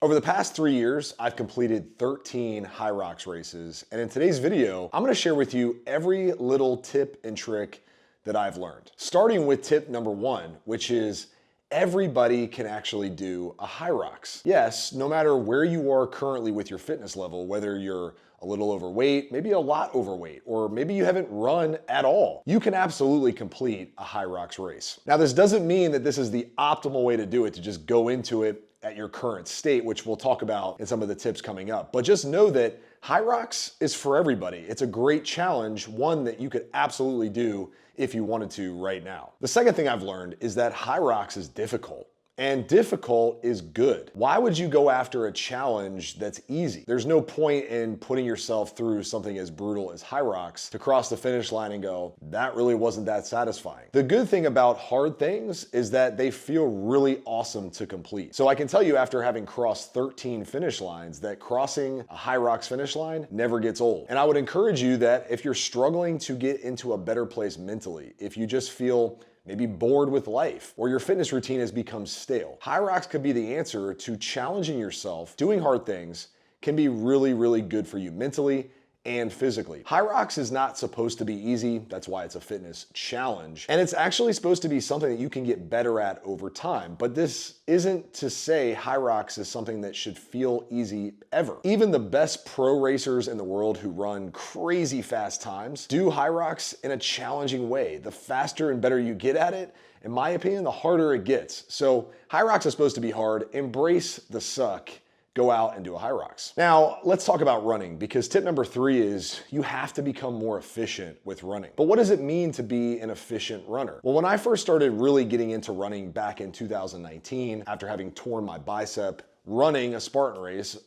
Over the past 3 years, I've completed 13 Hyrox races, and in today's video, I'm gonna share with you every little tip and trick that I've learned. Starting with tip number 1, which is everybody can actually do a Hyrox. Yes, no matter where you are currently with your fitness level, whether you're a little overweight, maybe a lot overweight, or maybe you haven't run at all, you can absolutely complete a Hyrox race. Now, this doesn't mean that this is the optimal way to do it, to just go into it at your current state, which we'll talk about in some of the tips coming up. But just know that Hyrox is for everybody. It's a great challenge, one that you could absolutely do if you wanted to right now. The second thing I've learned is that Hyrox is difficult. And difficult is good. Why would you go after a challenge that's easy? There's no point in putting yourself through something as brutal as Hyrox to cross the finish line and go, that really wasn't that satisfying. The good thing about hard things is that they feel really awesome to complete. So I can tell you, after having crossed 13 finish lines, that crossing a Hyrox finish line never gets old. And I would encourage you that if you're struggling to get into a better place mentally, if you just feel maybe bored with life, or your fitness routine has become stale, Hyrox could be the answer to challenging yourself. Doing hard things can be really, really good for you mentally and physically. Hyrox is not supposed to be easy. That's why it's a fitness challenge. And it's actually supposed to be something that you can get better at over time. But this isn't to say Hyrox is something that should feel easy ever. Even the best pro racers in the world who run crazy fast times do Hyrox in a challenging way. The faster and better you get at it, in my opinion, the harder it gets. So Hyrox is supposed to be hard. Embrace the suck. Go out and do a Hyrox. Now, let's talk about running, because tip number 3 is you have to become more efficient with running. But what does it mean to be an efficient runner? Well, when I first started really getting into running back in 2019, after having torn my bicep running a Spartan race,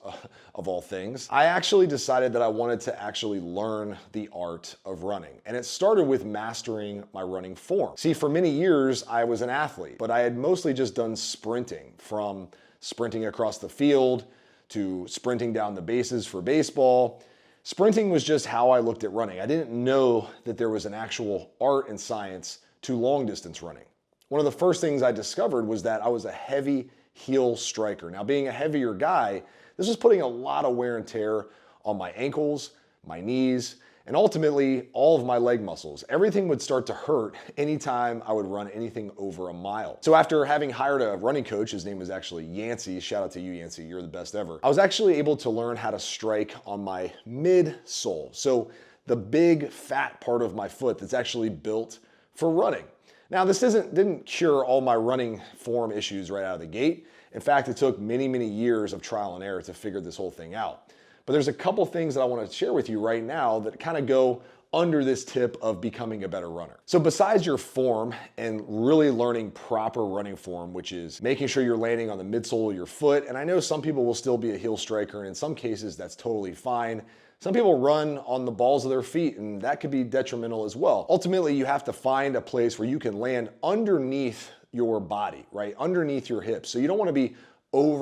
of all things, I actually decided that I wanted to actually learn the art of running. And it started with mastering my running form. See, for many years, I was an athlete, but I had mostly just done sprinting, from sprinting across the field to sprinting down the bases for baseball. Sprinting was just how I looked at running. I didn't know that there was an actual art and science to long distance running. One of the first things I discovered was that I was a heavy heel striker. Now, being a heavier guy, this was putting a lot of wear and tear on my ankles, my knees, and ultimately all of my leg muscles. Everything would start to hurt anytime I would run anything over a mile. So after having hired a running coach, his name was actually Yancey, shout out to you, Yancey, you're the best ever, I was actually able to learn how to strike on my midsole. So the big fat part of my foot that's actually built for running. Now, this didn't cure all my running form issues right out of the gate. In fact, it took many, many years of trial and error to figure this whole thing out. But there's a couple things that I want to share with you right now that kind of go under this tip of becoming a better runner. So besides your form and really learning proper running form, which is making sure you're landing on the midsole of your foot, and I know some people will still be a heel striker, and in some cases that's totally fine. Some people run on the balls of their feet, and that could be detrimental as well. Ultimately, you have to find a place where you can land underneath your body, right? Underneath your hips. So you don't want to be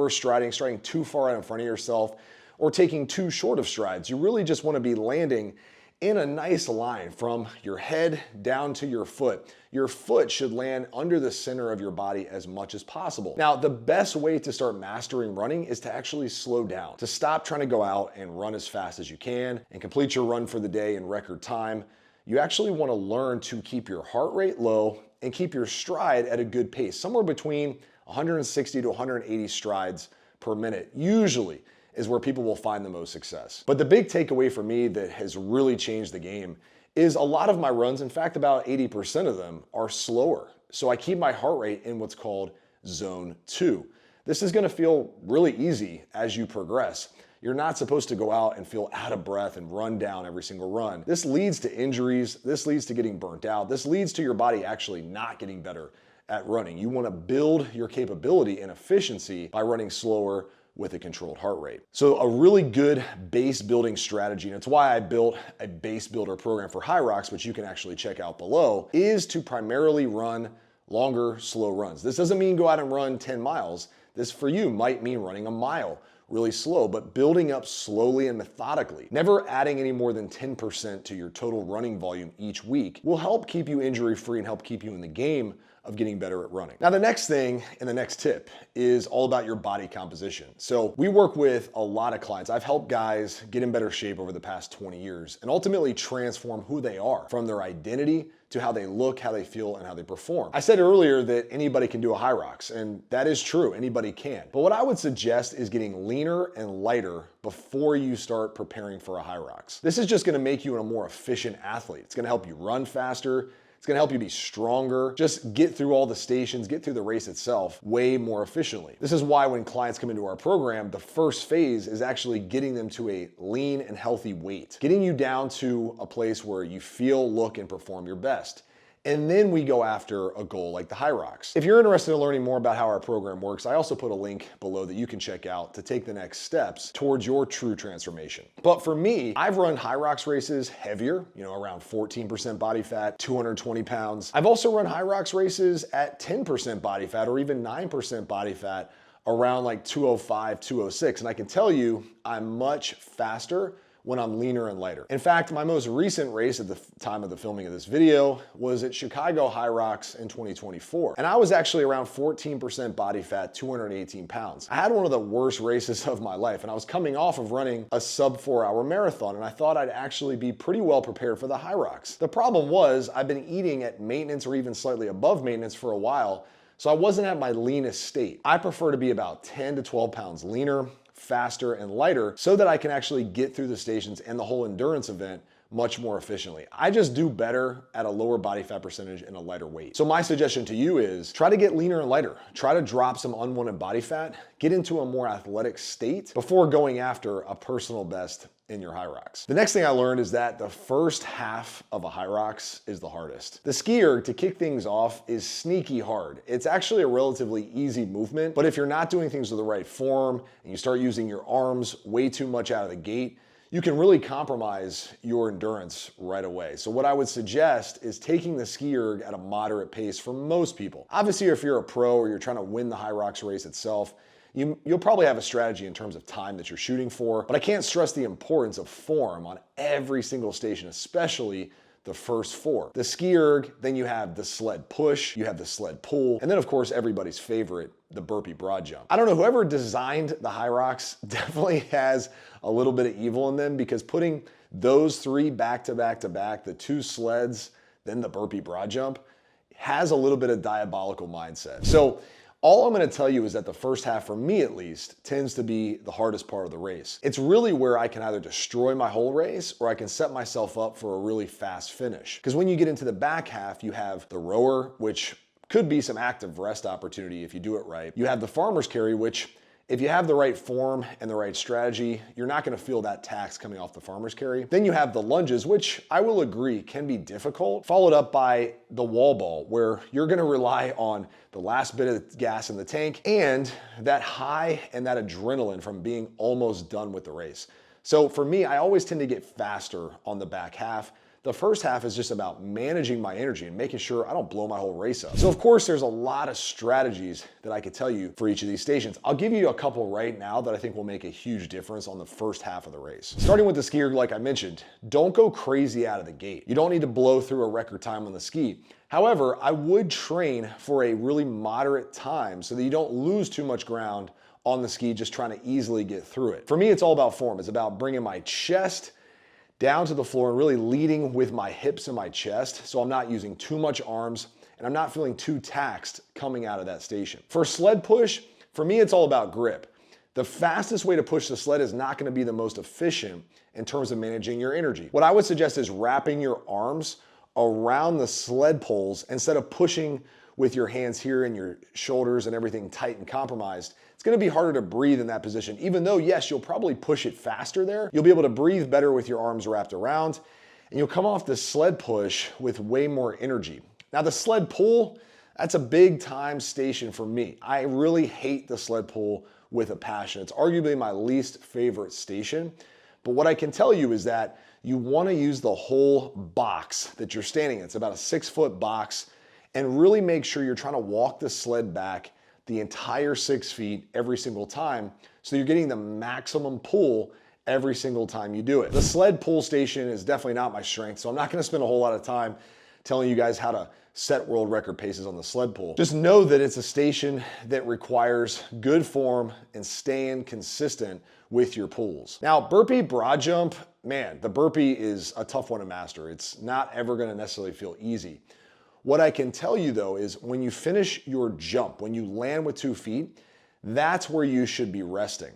striding too far out in front of yourself, or taking too short of strides. You really just want to be landing in a nice line from your head down to your foot. Your foot should land under the center of your body as much as possible. Now, the best way to start mastering running is to actually slow down, to stop trying to go out and run as fast as you can and complete your run for the day in record time. You actually want to learn to keep your heart rate low and keep your stride at a good pace, somewhere between 160 to 180 strides per minute, usually is where people will find the most success. But the big takeaway for me that has really changed the game is a lot of my runs, in fact, about 80% of them are slower. So I keep my heart rate in what's called zone 2. This is gonna feel really easy as you progress. You're not supposed to go out and feel out of breath and run down every single run. This leads to injuries. This leads to getting burnt out. This leads to your body actually not getting better at running. You wanna build your capability and efficiency by running slower with a controlled heart rate. So a really good base building strategy, and it's why I built a base builder program for Hyrox, which you can actually check out below, is to primarily run longer, slow runs. This doesn't mean go out and run 10 miles. This for you might mean running a mile really slow, but building up slowly and methodically. Never adding any more than 10% to your total running volume each week will help keep you injury free and help keep you in the game of getting better at running. Now, the next thing and the next tip is all about your body composition. So we work with a lot of clients. I've helped guys get in better shape over the past 20 years and ultimately transform who they are, from their identity to how they look, how they feel, and how they perform. I said earlier that anybody can do a Hyrox, and that is true, anybody can. But what I would suggest is getting leaner and lighter before you start preparing for a Hyrox. This is just gonna make you a more efficient athlete. It's gonna help you run faster. It's gonna help you be stronger, just get through all the stations, get through the race itself way more efficiently. This is why when clients come into our program, the first phase is actually getting them to a lean and healthy weight, getting you down to a place where you feel, look, and perform your best. And then we go after a goal like the Hyrox. If you're interested in learning more about how our program works, I also put a link below that you can check out to take the next steps towards your true transformation. But for me, I've run Hyrox races heavier, around 14% body fat, 220 pounds. I've also run Hyrox races at 10% body fat or even 9% body fat, around like 205, 206. And I can tell you, I'm much faster when I'm leaner and lighter. In fact, my most recent race at the time of the filming of this video was at Chicago Hyrox in 2024. And I was actually around 14% body fat, 218 pounds. I had one of the worst races of my life, and I was coming off of running a sub 4-hour marathon, and I thought I'd actually be pretty well prepared for the Hyrox. The problem was I've been eating at maintenance or even slightly above maintenance for a while, so I wasn't at my leanest state. I prefer to be about 10 to 12 pounds leaner, faster, and lighter so that I can actually get through the stations and the whole endurance event much more efficiently. I just do better at a lower body fat percentage and a lighter weight. So my suggestion to you is try to get leaner and lighter. Try to drop some unwanted body fat, get into a more athletic state before going after a personal best in your Hyrox. The next thing I learned is that the first half of a Hyrox is the hardest. The ski erg, to kick things off, is sneaky hard. It's actually a relatively easy movement, but if you're not doing things with the right form and you start using your arms way too much out of the gate, you can really compromise your endurance right away. So what I would suggest is taking the ski erg at a moderate pace for most people. Obviously, if you're a pro or you're trying to win the Hyrox race itself, you'll probably have a strategy in terms of time that you're shooting for, but I can't stress the importance of form on every single station, especially the first 4. The ski erg, then you have the sled push, you have the sled pull, and then of course everybody's favorite, the burpee broad jump. I don't know, whoever designed the Hyrox definitely has a little bit of evil in them, because putting those 3 back to back to back, the 2 sleds, then the burpee broad jump, has a little bit of diabolical mindset. So all I'm gonna tell you is that the first half, for me at least, tends to be the hardest part of the race. It's really where I can either destroy my whole race or I can set myself up for a really fast finish. Because when you get into the back half, you have the rower, which could be some active rest opportunity if you do it right. You have the farmer's carry, which if you have the right form and the right strategy, you're not gonna feel that tax coming off the farmer's carry. Then you have the lunges, which I will agree can be difficult, followed up by the wall ball, where you're gonna rely on the last bit of gas in the tank and that high and that adrenaline from being almost done with the race. So for me, I always tend to get faster on the back half. The first half is just about managing my energy and making sure I don't blow my whole race up. So of course, there's a lot of strategies that I could tell you for each of these stations. I'll give you a couple right now that I think will make a huge difference on the first half of the race. Starting with the ski erg, like I mentioned, don't go crazy out of the gate. You don't need to blow through a record time on the ski. However, I would train for a really moderate time so that you don't lose too much ground on the ski just trying to easily get through it. For me, it's all about form. It's about bringing my chest down to the floor and really leading with my hips and my chest, so I'm not using too much arms and I'm not feeling too taxed coming out of that station. For sled push, for me, it's all about grip. The fastest way to push the sled is not gonna be the most efficient in terms of managing your energy. What I would suggest is wrapping your arms around the sled poles instead of pushing with your hands here and your shoulders and everything tight and compromised. It's gonna be harder to breathe in that position, even though, yes, you'll probably push it faster there. You'll be able to breathe better with your arms wrapped around, and you'll come off the sled push with way more energy. Now, the sled pull, that's a big time station for me. I really hate the sled pull with a passion. It's arguably my least favorite station, but what I can tell you is that you wanna use the whole box that you're standing in. It's about a 6-foot box, and really make sure you're trying to walk the sled back the entire 6 feet every single time, so you're getting the maximum pull every single time you do it. The sled pull station is definitely not my strength, so I'm not gonna spend a whole lot of time telling you guys how to set world record paces on the sled pull. Just know that it's a station that requires good form and staying consistent with your pulls. Now, burpee broad jump, man, the burpee is a tough one to master. It's not ever gonna necessarily feel easy. What I can tell you though is when you finish your jump, when you land with 2 feet, that's where you should be resting.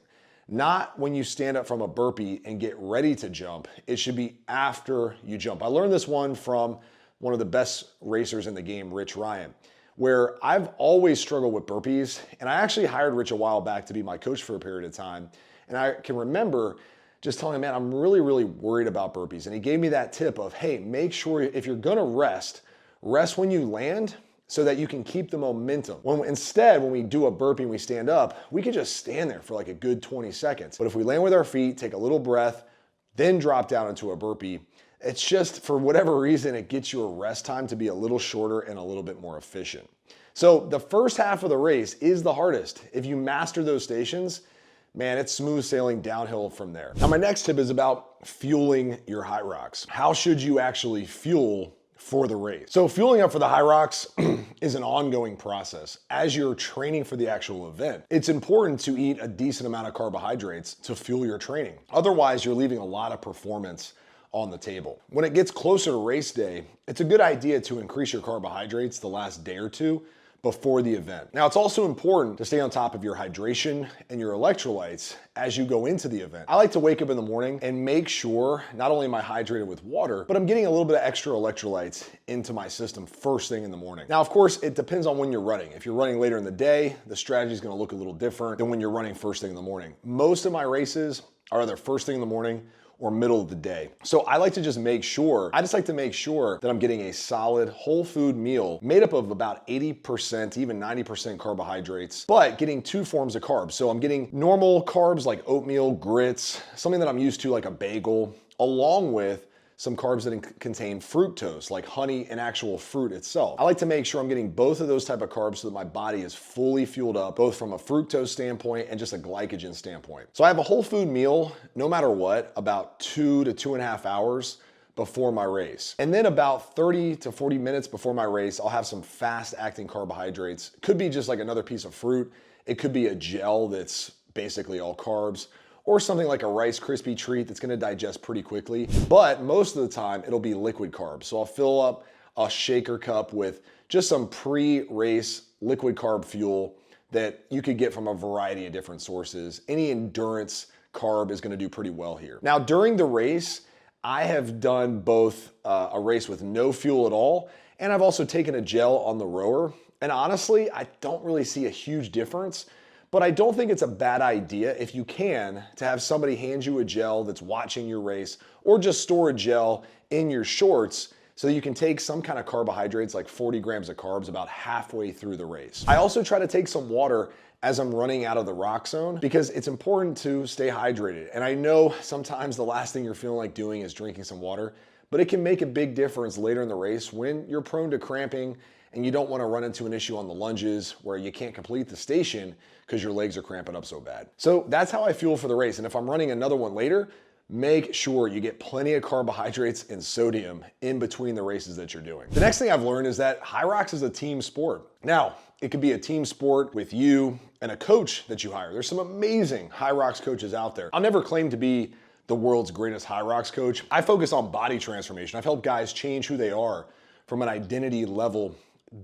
Not when you stand up from a burpee and get ready to jump. It should be after you jump. I learned this one from one of the best racers in the game, Rich Ryan, where I've always struggled with burpees. And I actually hired Rich a while back to be my coach for a period of time. And I can remember just telling him, man, I'm really, really worried about burpees. And he gave me that tip of, hey, make sure if you're gonna rest when you land so that you can keep the momentum. Instead, when we do a burpee and we stand up, we could just stand there for like a good 20 seconds. But if we land with our feet, take a little breath, then drop down into a burpee, it's just, for whatever reason, it gets you a rest time to be a little shorter and a little bit more efficient. So the first half of the race is the hardest. If you master those stations, man, it's smooth sailing downhill from there. Now, my next tip is about fueling your Hyrox. How should you actually fuel for the race? So fueling up for the Hyrox is an ongoing process. As you're training for the actual event, it's important to eat a decent amount of carbohydrates to fuel your training. Otherwise, you're leaving a lot of performance on the table. When it gets closer to race day, it's a good idea to increase your carbohydrates the last day or two before the event. Now, it's also important to stay on top of your hydration and your electrolytes as you go into the event. I like to wake up in the morning and make sure not only am I hydrated with water, but I'm getting a little bit of extra electrolytes into my system first thing in the morning. Now, of course, it depends on when you're running. If you're running later in the day, the strategy is gonna look a little different than when you're running first thing in the morning. Most of my races are either first thing in the morning or middle of the day. So I just like to make sure that I'm getting a solid whole food meal made up of about 80%, even 90% carbohydrates, but getting 2 forms of carbs. So I'm getting normal carbs like oatmeal, grits, something that I'm used to like a bagel, along with some carbs that contain fructose, like honey and actual fruit itself. I like to make sure I'm getting both of those type of carbs so that my body is fully fueled up, both from a fructose standpoint and just a glycogen standpoint. So I have a whole food meal, no matter what, about 2 to 2.5 hours before my race. And then about 30 to 40 minutes before my race, I'll have some fast acting carbohydrates. Could be just like another piece of fruit. It could be a gel that's basically all carbs, or something like a Rice Krispie treat that's gonna digest pretty quickly. But most of the time, it'll be liquid carbs. So I'll fill up a shaker cup with just some pre-race liquid carb fuel that you could get from a variety of different sources. Any endurance carb is gonna do pretty well here. Now, during the race, I have done both a race with no fuel at all, and I've also taken a gel on the rower. And honestly, I don't really see a huge difference. But I don't think it's a bad idea, if you can, to have somebody hand you a gel that's watching your race, or just store a gel in your shorts so you can take some kind of carbohydrates, like 40 grams of carbs, about halfway through the race. I also try to take some water as I'm running out of the rock zone, because it's important to stay hydrated. And I know sometimes the last thing you're feeling like doing is drinking some water, but it can make a big difference later in the race when you're prone to cramping and you don't want to run into an issue on the lunges where you can't complete the station because your legs are cramping up so bad. So that's how I fuel for the race. And if I'm running another one later, make sure you get plenty of carbohydrates and sodium in between the races that you're doing. The next thing I've learned is that Hyrox is a team sport. Now, it could be a team sport with you and a coach that you hire. There's some amazing Hyrox coaches out there. I'll never claim to be the world's greatest Hyrox coach. I focus on body transformation. I've helped guys change who they are from an identity level,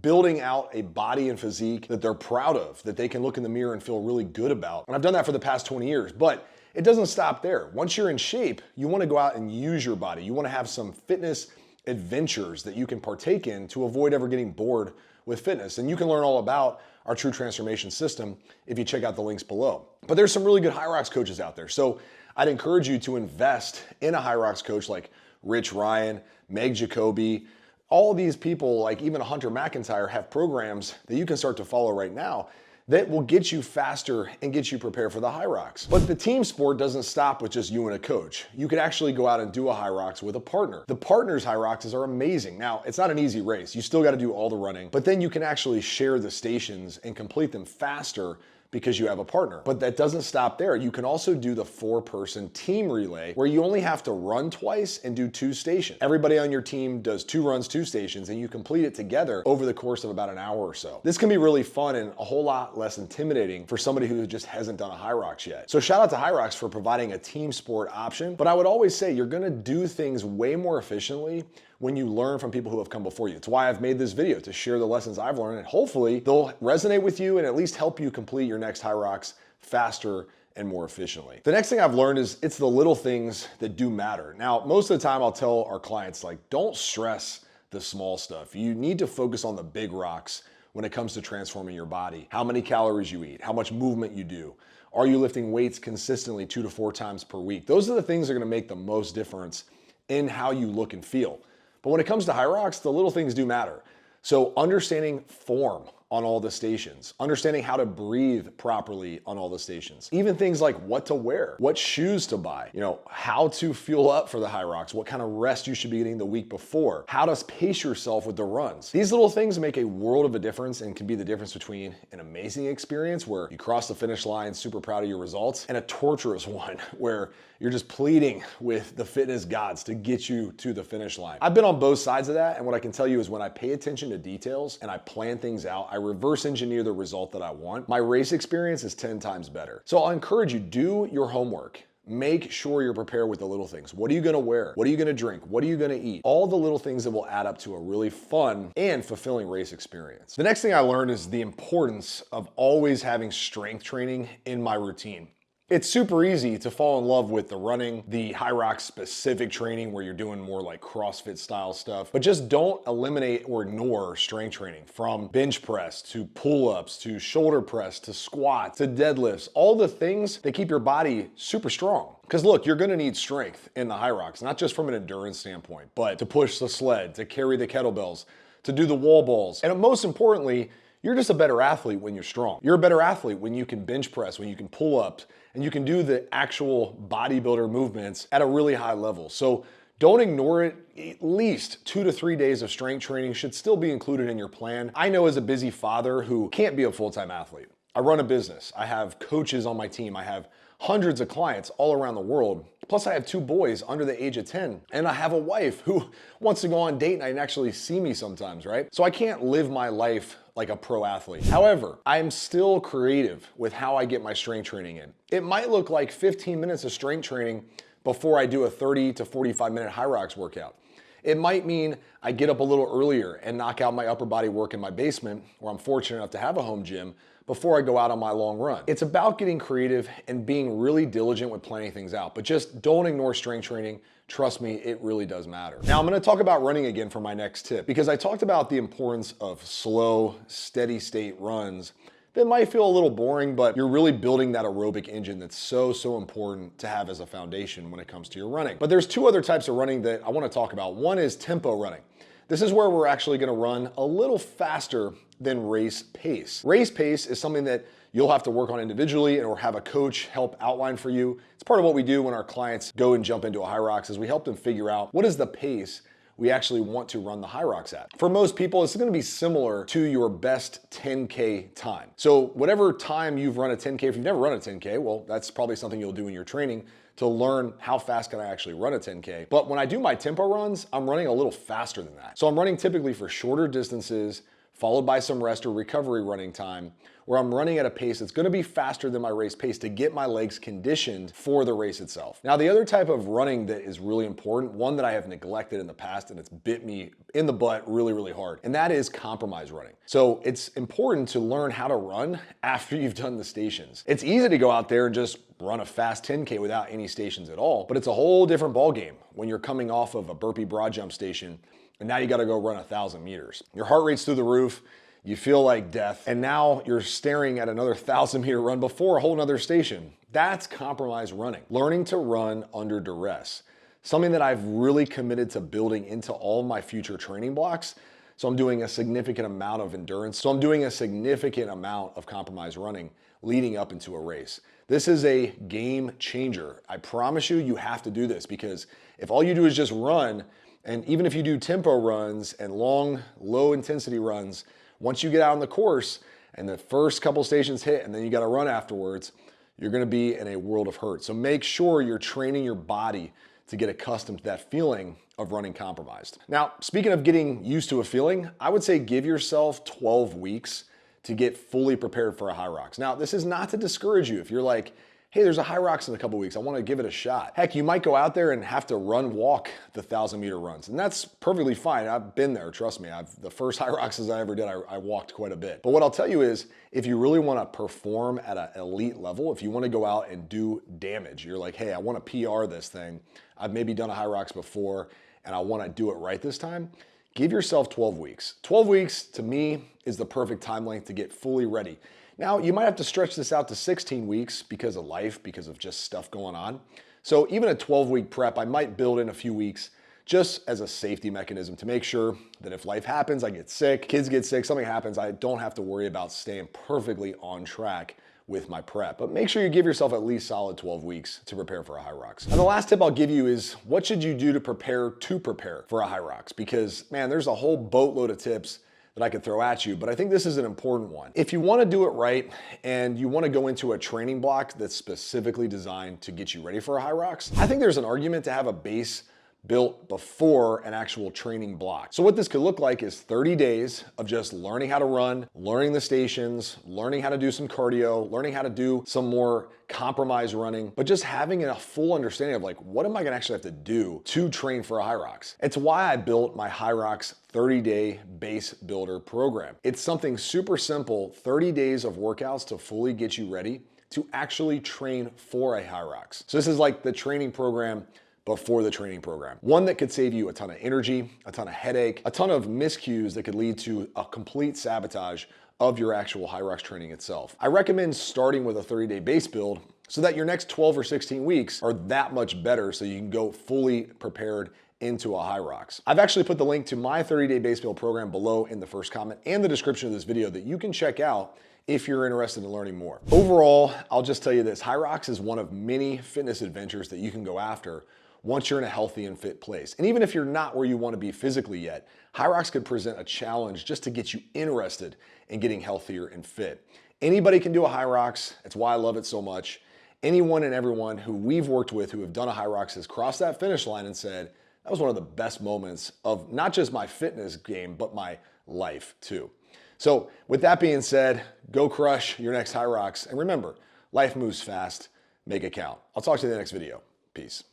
building out a body and physique that they're proud of, that they can look in the mirror and feel really good about. And I've done that for the past 20 years, but it doesn't stop there. Once you're in shape, you wanna go out and use your body. You wanna have some fitness adventures that you can partake in to avoid ever getting bored with fitness. And you can learn all about our True Transformation System if you check out the links below. But there's some really good Hyrox coaches out there. So I'd encourage you to invest in a Hyrox coach like Rich Ryan, Meg Jacoby. All these people, like even Hunter McIntyre, have programs that you can start to follow right now that will get you faster and get you prepared for the Hyrox. But the team sport doesn't stop with just you and a coach. You could actually go out and do a Hyrox with a partner. The partners Hyroxes are amazing. Now, it's not an easy race. You still got to do all the running, but then you can actually share the stations and complete them faster because you have a partner. But that doesn't stop there. You can also do the 4-person team relay where you only have to run twice and do 2 stations. Everybody on your team does 2 runs, 2 stations, and you complete it together over the course of about an hour or so. This can be really fun and a whole lot less intimidating for somebody who just hasn't done a Hyrox yet. So shout out to Hyrox for providing a team sport option, but I would always say you're gonna do things way more efficiently when you learn from people who have come before you. It's why I've made this video, to share the lessons I've learned, and hopefully they'll resonate with you and at least help you complete your next Hyrox faster and more efficiently. The next thing I've learned is it's the little things that do matter. Now, most of the time I'll tell our clients, like, don't stress the small stuff. You need to focus on the big rocks when it comes to transforming your body. How many calories you eat, how much movement you do. Are you lifting weights consistently 2 to 4 times per week? Those are the things that are gonna make the most difference in how you look and feel. But when it comes to Hyrox, the little things do matter. So understanding form on all the stations, understanding how to breathe properly on all the stations, even things like what to wear, what shoes to buy, how to fuel up for the Hyrox, what kind of rest you should be getting the week before, how to pace yourself with the runs. These little things make a world of a difference and can be the difference between an amazing experience where you cross the finish line, super proud of your results, and a torturous one where you're just pleading with the fitness gods to get you to the finish line. I've been on both sides of that, and what I can tell you is when I pay attention to details and I plan things out, I reverse engineer the result that I want, my race experience is 10 times better. So I'll encourage you, do your homework. Make sure you're prepared with the little things. What are you gonna wear? What are you gonna drink? What are you gonna eat? All the little things that will add up to a really fun and fulfilling race experience. The next thing I learned is the importance of always having strength training in my routine. It's super easy to fall in love with the running, the Hyrox specific training where you're doing more like CrossFit style stuff, but just don't eliminate or ignore strength training, from bench press to pull-ups to shoulder press to squats to deadlifts, all the things that keep your body super strong. Because look, you're gonna need strength in the Hyrox, not just from an endurance standpoint, but to push the sled, to carry the kettlebells, to do the wall balls, and most importantly, you're just a better athlete when you're strong. You're a better athlete when you can bench press, when you can pull up, and you can do the actual bodybuilder movements at a really high level. So don't ignore it. At least 2 to 3 days of strength training should still be included in your plan. I know as a busy father who can't be a full-time athlete, I run a business, I have coaches on my team, I have hundreds of clients all around the world. Plus I have 2 boys under the age of 10, and I have a wife who wants to go on date night and actually see me sometimes, right? So I can't live my life like a pro athlete. However, I'm still creative with how I get my strength training in. It might look like 15 minutes of strength training before I do a 30 to 45 minute Hyrox workout. It might mean I get up a little earlier and knock out my upper body work in my basement, where I'm fortunate enough to have a home gym, before I go out on my long run. It's about getting creative and being really diligent with planning things out, but just don't ignore strength training. Trust me, it really does matter. Now I'm gonna talk about running again for my next tip, because I talked about the importance of slow, steady state runs that might feel a little boring, but you're really building that aerobic engine that's so important to have as a foundation when it comes to your running. But there's 2 other types of running that I wanna talk about. One is tempo running. This is where we're actually gonna run a little faster than race pace. Race pace is something that you'll have to work on individually or have a coach help outline for you. It's part of what we do when our clients go and jump into a Hyrox, is we help them figure out what is the pace we actually want to run the Hyrox at. For most people, it's gonna be similar to your best 10K time. So whatever time you've run a 10K, if you've never run a 10K, well, that's probably something you'll do in your training to learn how fast can I actually run a 10K. But when I do my tempo runs, I'm running a little faster than that. So I'm running typically for shorter distances, followed by some rest or recovery running time, where I'm running at a pace that's gonna be faster than my race pace to get my legs conditioned for the race itself. Now, the other type of running that is really important, one that I have neglected in the past and it's bit me in the butt really hard, and that is compromise running. So it's important to learn how to run after you've done the stations. It's easy to go out there and just run a fast 10K without any stations at all, but it's a whole different ballgame when you're coming off of a burpee broad jump station and now you gotta go run 1,000 meters. Your heart rate's through the roof, you feel like death, and now you're staring at another 1,000 meter run before a whole nother station. That's compromise running. Learning to run under duress. Something that I've really committed to building into all my future training blocks. So I'm doing a significant amount of endurance. So I'm doing a significant amount of compromise running leading up into a race. This is a game changer. I promise you, you have to do this, because if all you do is just run, and even if you do tempo runs and long, low intensity runs, once you get out on the course, and the first couple stations hit and then you got to run afterwards, you're going to be in a world of hurt. So make sure you're training your body to get accustomed to that feeling of running compromised. Now, speaking of getting used to a feeling, I would say give yourself 12 weeks to get fully prepared for a Hyrox. Now, this is not to discourage you. If you're like, hey, there's a Hyrox in a couple weeks, I want to give it a shot. Heck, you might go out there and have to walk the 1,000-meter runs, and that's perfectly fine. I've been there, trust me. The first Hyroxes I ever did, I walked quite a bit. But what I'll tell you is, if you really want to perform at an elite level, if you want to go out and do damage, you're like, hey, I want to PR this thing. I've maybe done a Hyrox before, and I want to do it right this time. Give yourself 12 weeks. 12 weeks, to me, is the perfect time length to get fully ready. Now, you might have to stretch this out to 16 weeks because of life, because of just stuff going on. So even a 12-week prep, I might build in a few weeks just as a safety mechanism to make sure that if life happens, I get sick, kids get sick, something happens, I don't have to worry about staying perfectly on track with my prep. But make sure you give yourself at least solid 12 weeks to prepare for a Hyrox. And the last tip I'll give you is, what should you do to prepare for a Hyrox? Because, man, there's a whole boatload of tips that I could throw at you, but I think this is an important one. If you want to do it right and you want to go into a training block that's specifically designed to get you ready for a Hyrox, I think there's an argument to have a base built before an actual training block. So what this could look like is 30 days of just learning how to run, learning the stations, learning how to do some cardio, learning how to do some more compromise running, but just having a full understanding of like, what am I gonna actually have to do to train for a Hyrox? It's why I built my Hyrox 30-day base builder program. It's something super simple, 30 days of workouts to fully get you ready to actually train for a Hyrox. So this is like the training program before the training program. One that could save you a ton of energy, a ton of headache, a ton of miscues that could lead to a complete sabotage of your actual Hyrox training itself. I recommend starting with a 30-day base build so that your next 12 or 16 weeks are that much better so you can go fully prepared into a Hyrox. I've actually put the link to my 30-day base build program below in the first comment and the description of this video that you can check out if you're interested in learning more. Overall, I'll just tell you this, Hyrox is one of many fitness adventures that you can go after once you're in a healthy and fit place. And even if you're not where you want to be physically yet, Hyrox could present a challenge just to get you interested in getting healthier and fit. Anybody can do a Hyrox. It's why I love it so much. Anyone and everyone who we've worked with who have done a Hyrox has crossed that finish line and said, that was one of the best moments of not just my fitness game, but my life too. So with that being said, go crush your next Hyrox. And remember, life moves fast, make it count. I'll talk to you in the next video. Peace.